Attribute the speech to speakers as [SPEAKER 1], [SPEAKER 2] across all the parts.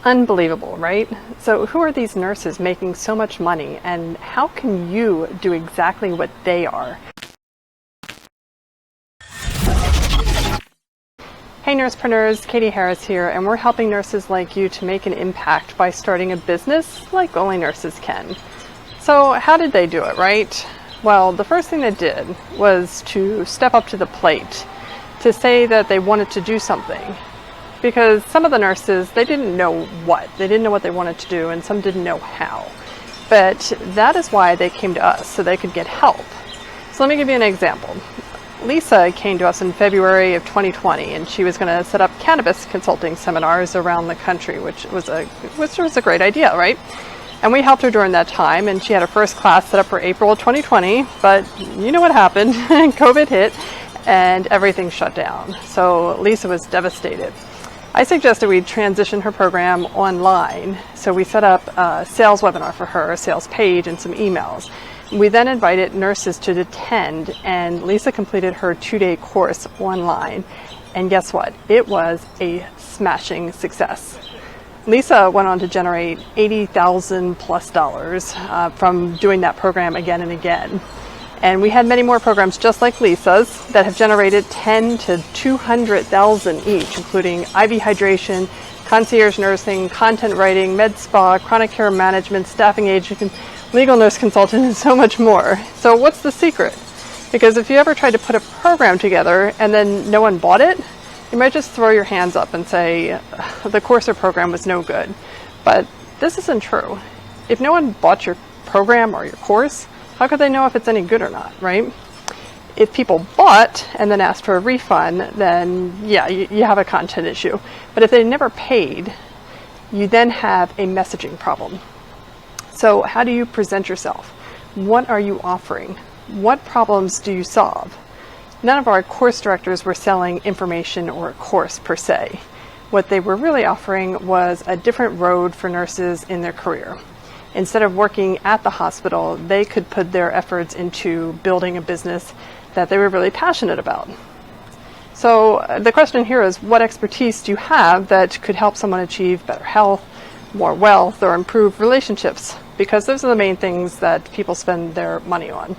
[SPEAKER 1] Unbelievable, right? So who are these nurses making so much money, and how can you do exactly what they are? Hey Nursepreneurs, Catie Harris here, and we're helping nurses like you to make an impact by starting a business like only nurses can. So how did they do it, right? Well, the first thing they did was to step up to the plate, to say that they wanted to do something. Because some of the nurses, they didn't know what. They didn't know what they wanted to do, and some didn't know how. But that is why they came to us, so they could get help. So let me give you an example. Lisa came to us in February of 2020, and she was going to set up cannabis consulting seminars around the country, which was a great idea, right? And we helped her during that time, and she had her first class set up for April of 2020, but you know what happened. COVID hit, and everything shut down. So Lisa was devastated. I suggested we transition her program online. So we set up a sales webinar for her, a sales page, and some emails. We then invited nurses to attend, and Lisa completed her 2-day course online. And guess what? It was a smashing success. Lisa went on to generate $80,000 plus from doing that program again and again. And we had many more programs just like Lisa's that have generated $10,000 to $200,000 each, including IV hydration, concierge nursing, content writing, med spa, chronic care management, staffing agent, legal nurse consultant, and so much more. So what's the secret? Because if you ever tried to put a program together and then no one bought it, you might just throw your hands up and say, the course or program was no good. But this isn't true. If no one bought your program or your course, how could they know if it's any good or not, right? If people bought and then asked for a refund, then yeah, you have a content issue. But if they never paid, you then have a messaging problem. So how do you present yourself? What are you offering? What problems do you solve? None of our course directors were selling information or a course per se. What they were really offering was a different road for nurses in their career. Instead of working at the hospital, they could put their efforts into building a business that they were really passionate about. So the question here is, what expertise do you have that could help someone achieve better health, more wealth, or improve relationships? Because those are the main things that people spend their money on.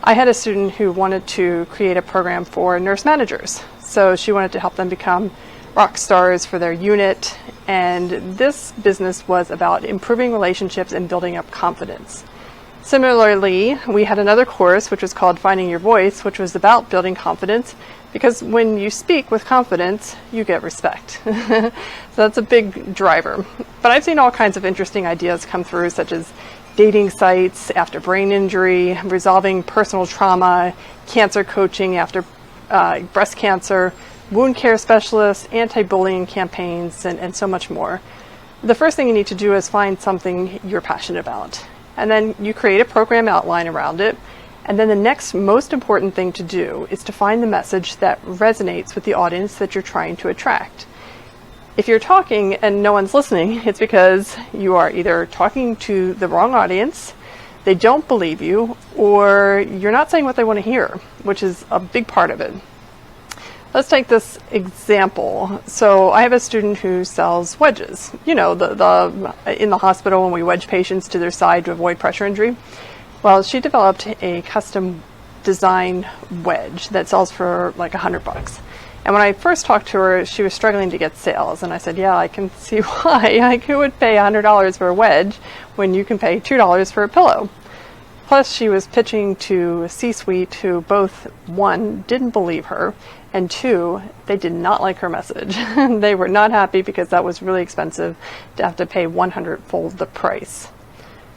[SPEAKER 1] I had a student who wanted to create a program for nurse managers. So she wanted to help them become rock stars for their unit, and this business was about improving relationships and building up confidence. Similarly, we had another course which was called Finding Your Voice, which was about building confidence, because when you speak with confidence, you get respect. So that's a big driver. But I've seen all kinds of interesting ideas come through, such as dating sites after brain injury, resolving personal trauma, cancer coaching after breast cancer, wound care specialists, anti-bullying campaigns, and so much more. The first thing you need to do is find something you're passionate about. And then you create a program outline around it. And then the next most important thing to do is to find the message that resonates with the audience that you're trying to attract. If you're talking and no one's listening, it's because you are either talking to the wrong audience, they don't believe you, or you're not saying what they want to hear, which is a big part of it. Let's take this example. So I have a student who sells wedges. You know, in the hospital when we wedge patients to their side to avoid pressure injury. Well, she developed a custom design wedge that sells for like $100. And when I first talked to her, she was struggling to get sales. And I said, yeah, I can see why. Like, who would pay $100 for a wedge when you can pay $2 for a pillow? Plus, she was pitching to a C-suite who both, one, didn't believe her, and two, they did not like her message. They were not happy because that was really expensive to have to pay 100-fold the price.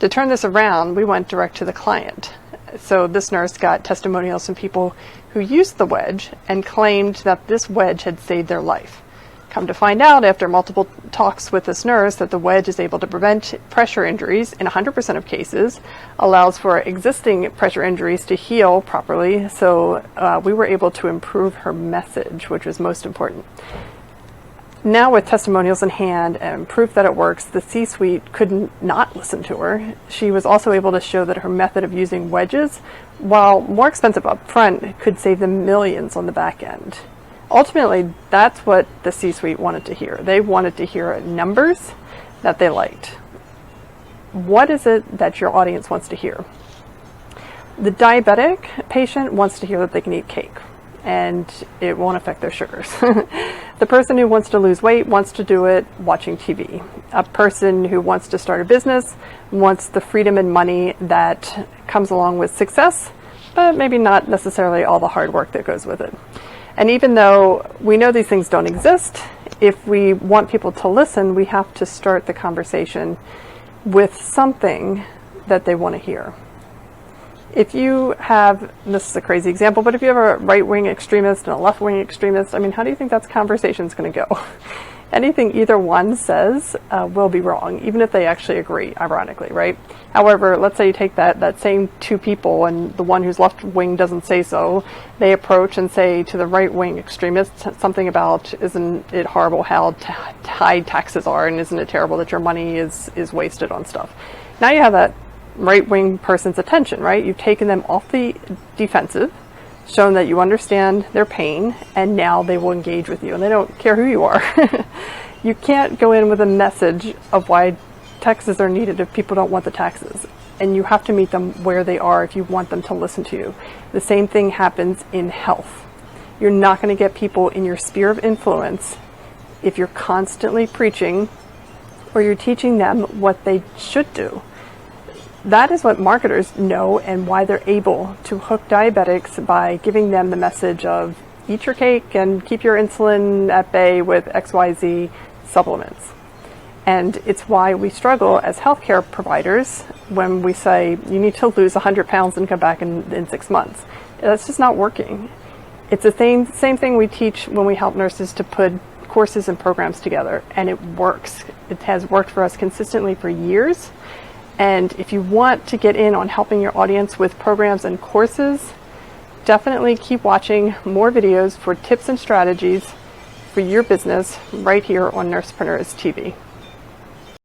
[SPEAKER 1] To turn this around, we went direct to the client. So this nurse got testimonials from people who used the wedge and claimed that this wedge had saved their life. Come to find out, after multiple talks with this nurse, that the wedge is able to prevent pressure injuries in 100% of cases, allows for existing pressure injuries to heal properly, so we were able to improve her message, which was most important. Now with testimonials in hand and proof that it works, the C-suite couldn't not listen to her. She was also able to show that her method of using wedges, while more expensive up front, could save them millions on the back end. Ultimately, that's what the C-suite wanted to hear. They wanted to hear numbers that they liked. What is it that your audience wants to hear? The diabetic patient wants to hear that they can eat cake and it won't affect their sugars. The person who wants to lose weight wants to do it watching TV. A person who wants to start a business wants the freedom and money that comes along with success, but maybe not necessarily all the hard work that goes with it. And even though we know these things don't exist, if we want people to listen, we have to start the conversation with something that they want to hear. If you have, this is a crazy example, but if you have a right-wing extremist and a left-wing extremist, I mean, how do you think that conversation's going to go? Anything either one says will be wrong, even if they actually agree, ironically, right? However, let's say you take that same two people and the one who's left-wing doesn't say so. They approach and say to the right-wing extremist something about, isn't it horrible how high taxes are, and isn't it terrible that your money is wasted on stuff? Now you have that right-wing person's attention, right? You've taken them off the defensive, shown that you understand their pain, and now they will engage with you, and they don't care who you are. You can't go in with a message of why taxes are needed if people don't want the taxes, and you have to meet them where they are if you want them to listen to you. The same thing happens in health. You're not going to get people in your sphere of influence if you're constantly preaching or you're teaching them what they should do. That is what marketers know and why they're able to hook diabetics by giving them the message of eat your cake and keep your insulin at bay with XYZ supplements. And it's why we struggle as healthcare providers when we say you need to lose 100 pounds and come back in 6 months. That's just not working. It's the same thing we teach when we help nurses to put courses and programs together, and it works. It has worked for us consistently for years. And if you want to get in on helping your audience with programs and courses, definitely keep watching more videos for tips and strategies for your business right here on NursePreneurs TV.